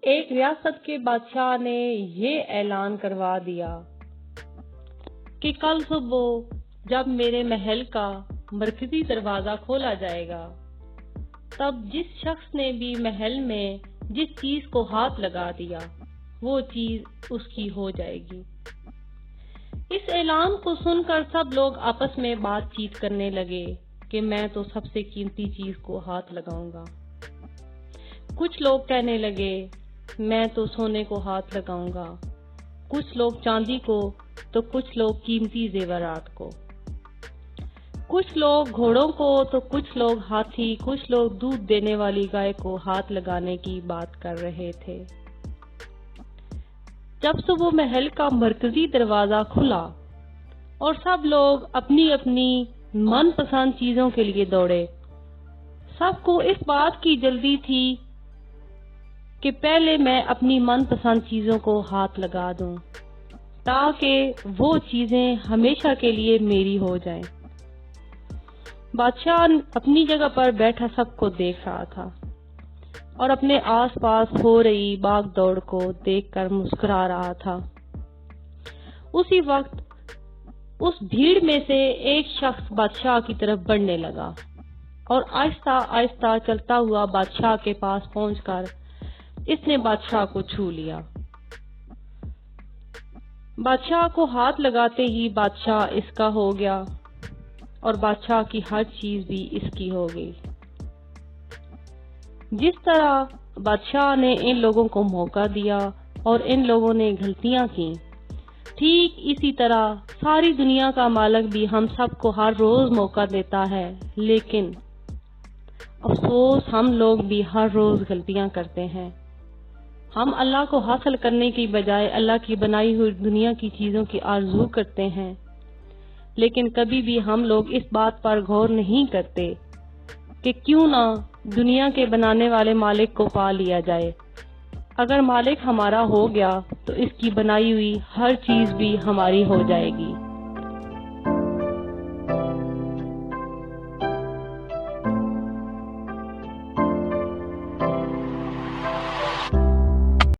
ایک ریاست کے بادشاہ نے یہ اعلان کروا دیا کہ کل صبح جب میرے محل کا مرکزی دروازہ کھولا جائے گا تب جس شخص نے بھی محل میں جس چیز کو ہاتھ لگا دیا وہ چیز اس کی ہو جائے گی۔ اس اعلان کو سن کر سب لوگ آپس میں بات چیت کرنے لگے کہ میں تو سب سے قیمتی چیز کو ہاتھ لگاؤں گا۔ کچھ لوگ کہنے لگے میں تو سونے کو ہاتھ لگاؤں گا، کچھ لوگ چاندی کو تو کچھ لوگ قیمتی زیورات کو، کچھ لوگ گھوڑوں کو تو کچھ لوگ ہاتھی، کچھ لوگ دودھ دینے والی گائے کو ہاتھ لگانے کی بات کر رہے تھے۔ جب صبح محل کا مرکزی دروازہ کھلا اور سب لوگ اپنی اپنی من پسند چیزوں کے لیے دوڑے، سب کو اس بات کی جلدی تھی کہ پہلے میں اپنی من پسند چیزوں کو ہاتھ لگا دوں تاکہ وہ چیزیں ہمیشہ کے لیے میری ہو جائیں۔ بادشاہ اپنی جگہ پر بیٹھا سب کو دیکھ رہا تھا اور اپنے آس پاس ہو رہی بھاگ دوڑ کو دیکھ کر مسکرا رہا تھا۔ اسی وقت اس بھیڑ میں سے ایک شخص بادشاہ کی طرف بڑھنے لگا اور آہستہ آہستہ چلتا ہوا بادشاہ کے پاس پہنچ کر اس نے بادشاہ کو چھو لیا۔ بادشاہ کو ہاتھ لگاتے ہی بادشاہ اس کا ہو گیا اور بادشاہ کی ہر چیز بھی اس کی ہو گئی۔ جس طرح بادشاہ نے ان لوگوں کو موقع دیا اور ان لوگوں نے غلطیاں کی، ٹھیک اسی طرح ساری دنیا کا مالک بھی ہم سب کو ہر روز موقع دیتا ہے، لیکن افسوس ہم لوگ بھی ہر روز غلطیاں کرتے ہیں۔ ہم اللہ کو حاصل کرنے کی بجائے اللہ کی بنائی ہوئی دنیا کی چیزوں کی آرزو کرتے ہیں، لیکن کبھی بھی ہم لوگ اس بات پر غور نہیں کرتے کہ کیوں نہ دنیا کے بنانے والے مالک کو پا لیا جائے۔ اگر مالک ہمارا ہو گیا تو اس کی بنائی ہوئی ہر چیز بھی ہماری ہو جائے گی۔